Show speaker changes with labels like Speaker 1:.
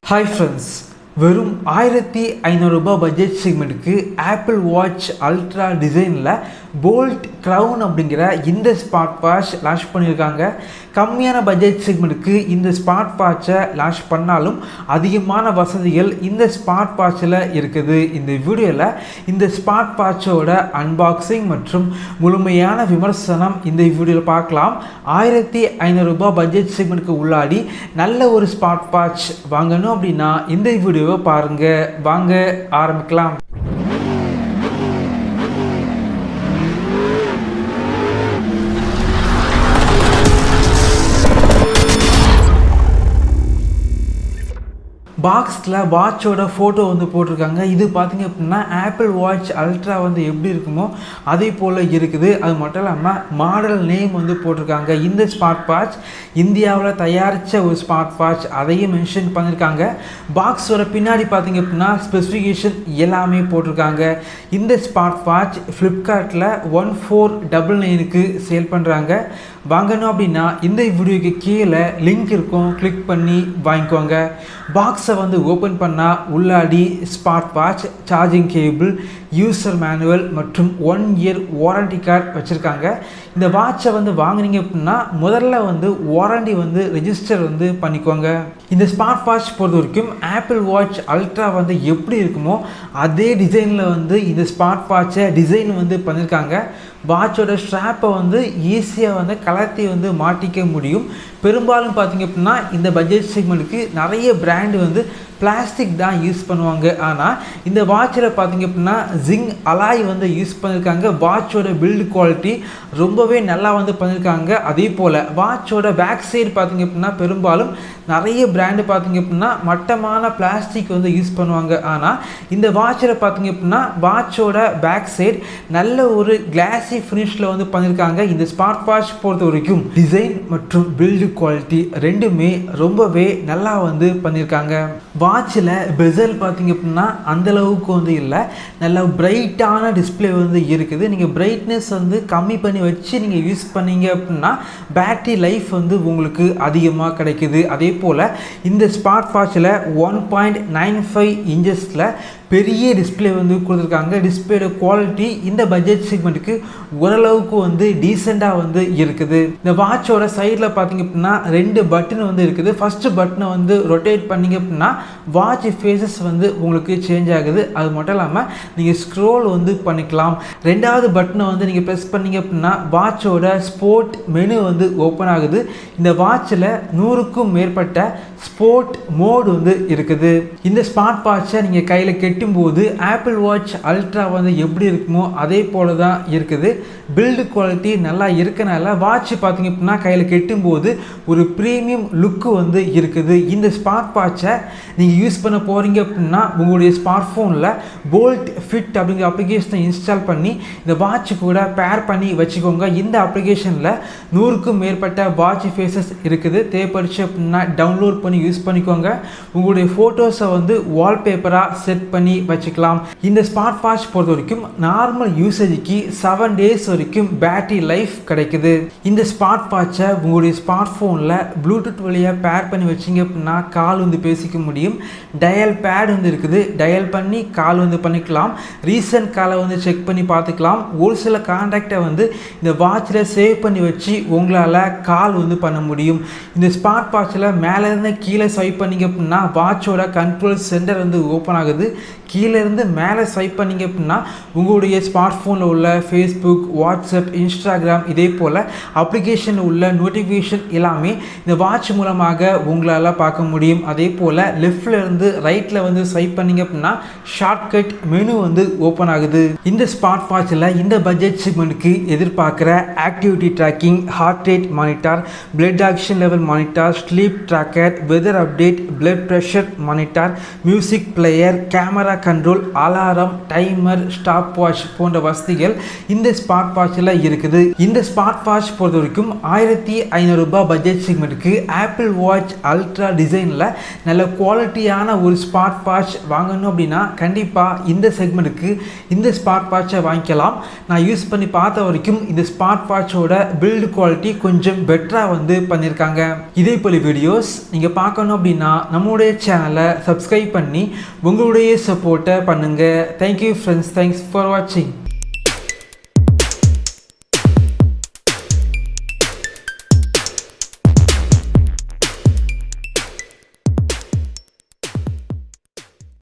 Speaker 1: Hi friends, வெறும் 1500 ரூபாய் budget செக்மெண்ட்டுக்கு apple watch ultra டிசைனில் போல்ட் க்ரவுன் அப்படிங்கிற இந்த ஸ்மார்ட் வாட்ச் லான்ச் பண்ணியிருக்காங்க. கம்மியான பட்ஜெட் செக்மெண்ட்டுக்கு இந்த ஸ்மார்ட் வாட்சை லான்ச் பண்ணாலும் அதிகமான வசதிகள் இந்த ஸ்மார்ட் வாட்சில் இருக்குது. இந்த வீடியோவில் இந்த ஸ்மார்ட் வாட்சோட அன்பாக்சிங் மற்றும் முழுமையான விமர்சனம் இந்த வீடியோவில் பார்க்கலாம். 1500 ரூபாய் பட்ஜெட் செக்மெண்ட்டுக்கு உள்ளாடி நல்ல ஒரு ஸ்மார்ட் வாட்ச் வாங்கணும் அப்படின்னா இந்த வீடியோ பாருங்க. வாங்க ஆரம்பிக்கலாம். பாக்ஸில் வாட்சோட ஃபோட்டோ போட்டிருக்காங்க. இது பார்த்திங்க அப்படின்னா ஆப்பிள் வாட்ச் அல்ட்ரா எப்படி இருக்குமோ அதே போல் இருக்குது. அது மட்டும் இல்லாமல் மாடல் நேம் போட்டிருக்காங்க. இந்த ஸ்மார்ட் வாட்ச் இந்தியாவில் தயாரித்த ஒரு ஸ்மார்ட் வாட்ச், அதையும் மென்ஷன் பண்ணியிருக்காங்க. பாக்ஸோட பின்னாடி பார்த்திங்க அப்படின்னா ஸ்பெசிஃபிகேஷன் எல்லாமே போட்டிருக்காங்க. இந்த ஸ்மார்ட் வாட்ச் ஃப்ளிப்கார்ட்டில் 1499க்கு சேல் பண்ணுறாங்க. வாங்கணும் அப்படின்னா இந்த வீடியோக்கு கீழே லிங்க் இருக்கும், கிளிக் பண்ணி வாங்கிக்கோங்க. பாக்ஸை ஓப்பன் பண்ணால் உள்ளாடி smart watch, charging cable, user manual மற்றும் 1 இயர் வாரண்டி கார்டு வச்சுருக்காங்க. இந்த வாட்சை வாங்கினீங்க அப்படின்னா முதல்ல வாரண்டி ரெஜிஸ்டர் பண்ணிக்கோங்க. இந்த ஸ்மார்ட் வாட்ச் பொறுத்த வரைக்கும் ஆப்பிள் வாட்ச் அல்ட்ரா எப்படி இருக்குமோ அதே டிசைனில் இந்த ஸ்மார்ட் வாட்சை டிசைன் பண்ணியிருக்காங்க. வாட்சோட ஸ்ட்ராப்பை ஈஸியாக கலத்தி மாட்டிக்க முடியும். பெரும்பாலும் பார்த்திங்க அப்படின்னா இந்த பட்ஜெட் செக்மெண்ட்டுக்கு நிறைய பிராண்டு பிளாஸ்டிக் தான் யூஸ் பண்ணுவாங்க. ஆனால் இந்த வாட்சில் பார்த்திங்க அப்படின்னா ஜிங்க் அலாய் யூஸ் பண்ணியிருக்காங்க. வாட்சோட பில்டு குவாலிட்டி ரொம்பவே நல்லா பண்ணியிருக்காங்க. அதே போல் வாட்சோட பேக் சைடு பார்த்திங்க அப்படின்னா பெரும்பாலும் நிறைய பிராண்டு பார்த்திங்க அப்படின்னா மட்டமான பிளாஸ்டிக் யூஸ் பண்ணுவாங்க. ஆனால் இந்த வாட்சில் பார்த்திங்க அப்படின்னா வாட்சோட பேக் சைடு நல்ல ஒரு கிளாஸி ஃபினிஷில் பண்ணியிருக்காங்க. இந்த ஸ்மார்ட் வாட்ச் பொறுத்த வரைக்கும் டிசைன் மற்றும் பில்டு குவாலிட்டி ரெண்டுமே ரொம்பவே நல்லா பண்ணியிருக்காங்க. வாட்சில் பெசல் பார்த்திங்க அப்படின்னா அந்தளவுக்கு இல்லை, நல்லா பிரைட்டான டிஸ்பிளே இருக்குது. நீங்கள் பிரைட்னஸ் கம்மி பண்ணி வச்சு நீங்கள் யூஸ் பண்ணீங்க அப்படின்னா பேட்டரி லைஃப் உங்களுக்கு அதிகமாக கிடைக்குது. அதே போல் இந்த ஸ்மார்ட் வாட்சில் 1.95 இன்ச்சஸில் பெரிய டிஸ்பிளே கொடுத்துருக்காங்க. டிஸ்பிளேட குவாலிட்டி இந்த பட்ஜெட் செக்மெண்ட்டுக்கு ஓரளவுக்கு டீசெண்டாக இருக்குது. இந்த வாட்சோட சைடில் பார்த்திங்க அப்படின்னா 2 பட்டன் இருக்குது. ஃபஸ்ட்டு பட்டனை ரொட்டேட் பண்ணிங்க அப்படின்னா வாட்ச் ஃபேஸஸ் உங்களுக்கு சேஞ்ச் ஆகுது. அது மட்டும் இல்லாமல் நீங்கள் ஸ்க்ரோல் பண்ணிக்கலாம். ரெண்டாவது பட்டனை நீங்கள் ப்ரெஸ் பண்ணிங்க அப்படின்னா வாட்சோட ஸ்போர்ட் மெனு ஓப்பன் ஆகுது. இந்த வாட்சில் 100க்கும் மேற்பட்ட ஸ்போர்ட் மோடு இருக்குது. இந்த ஸ்மார்ட் வாட்சை நீங்கள் கையில் கெட்டும்போது ஆப்பிள் வாட்ச் அல்ட்ரா எப்படி இருக்குமோ அதே போல தான் இருக்குது. பில்டு குவாலிட்டி நல்லா இருக்கனால வாட்ச் பார்த்திங்க அப்படின்னா கையில் கெட்டும்போது ஒரு ப்ரீமியம் லுக்கு இருக்குது. இந்த ஸ்மார்ட் வாட்சை நீங்கள் யூஸ் பண்ண போகிறீங்க அப்படின்னா உங்களுடைய ஸ்மார்ட் ஃபோனில் போல்ட் ஃபிட் அப்படிங்கிற அப்ளிகேஷனை இன்ஸ்டால் பண்ணி இந்த வாட்ச் கூட பேர் பண்ணி வச்சுக்கோங்க. இந்த அப்ளிகேஷனில் 100க்கும் மேற்பட்ட வாட்ச் ஃபேஸஸ் இருக்குது. தேவைப்படுச்சு அப்படின்னா டவுன்லோட் பண்ணி யூஸ் பண்ணிக்கோங்க. உங்களுடைய ஃபோட்டோஸை வால்பேப்பராக செட் பண்ணி வச்சுக்கலாம். இந்த ஸ்மார்ட் வாட்ச் பொறுத்த வரைக்கும் நார்மல் யூசேஜுக்கு 7 டேஸ் வரைக்கும் பேட்டரி லைஃப் கிடைக்குது. இந்த ஸ்மார்ட் வாட்சை உங்களுடைய ஸ்மார்ட் ஃபோனில் ப்ளூடூத் வழியாக பேர் பண்ணி வச்சிங்க அப்படின்னா கால் பேசிக்க முடியும். டயல் பேட் இருக்குது, டயல் பண்ணி கால் பண்ணிக்கலாம். ரீசன்ட் காலை செக் பண்ணி பார்த்துக்கலாம். ஒரு சில கான்டாக்டை இந்த வாட்சில் சேவ் பண்ணி வச்சு உங்களால் கால் பண்ண முடியும். இந்த ஸ்மார்ட் வாட்சில் மேலேருந்து கீழே ஸ்வைப் பண்ணிங்க அப்படின்னா வாட்சோட கண்ட்ரோல் சென்டர் ஓப்பன் ஆகுது. கீழே இருந்து மேலே ஸ்வைப் பண்ணிங்க அப்படின்னா உங்களுடைய ஸ்மார்ட் ஃபோனில் உள்ள ஃபேஸ்புக், வாட்ஸ்அப், இன்ஸ்டாகிராம் இதே போல் அப்ளிகேஷனில் உள்ள நோட்டிஃபிகேஷன் எல்லாமே இந்த வாட்ச் மூலமாக உங்களால் பார்க்க முடியும். அதே போல் லெஃப்டில் இருந்து ரைட்டில் ஸ்வைப் பண்ணிங்க அப்படின்னா ஷார்ட்கட் மெனு ஓப்பன் ஆகுது. இந்த ஸ்மார்ட் வாட்சில் இந்த பட்ஜெட் செக்மெண்ட்டுக்கு எதிர்பார்க்குற activity tracking, heart rate monitor, blood oxygen level monitor, sleep tracker, weather update, blood pressure monitor, music player, camera control, alarm, timer, stopwatch போன்ற வசதிகள் இந்த ஸ்மார்ட் வாட்சில் இருக்குது. இந்த ஸ்மார்ட் வாட்ச் பொறுத்த வரைக்கும் 1500 ரூபாய் பட்ஜெட் செக்மெண்ட்டுக்கு ஆப்பிள் வாட்ச் அல்ட்ரா டிசைனில் நல்ல குவாலிட்டியான ஒரு ஸ்மார்ட் வாட்ச் வாங்கணும் அப்படின்னா கண்டிப்பாக இந்த செக்மெண்ட்டுக்கு இந்த ஸ்மார்ட் வாட்சை வாங்கிக்கலாம். நான் யூஸ் பண்ணி பார்த்த வரைக்கும் இந்த ஸ்மார்ட் வாட்சோட பில்டு குவாலிட்டி கொஞ்சம் பெட்டராக வந்து பண்ணியிருக்காங்க. இதே போல் வீடியோஸ் நீங்கள் பார்க்கணும் அப்படின்னா நம்மளுடைய சேனலை சப்ஸ்கிரைப் பண்ணி உங்களுடைய சப்போர்ட்டை பண்ணுங்கள். தேங்க்யூ ஃப்ரெண்ட்ஸ், தேங்க்ஸ் ஃபார் வாட்சிங்.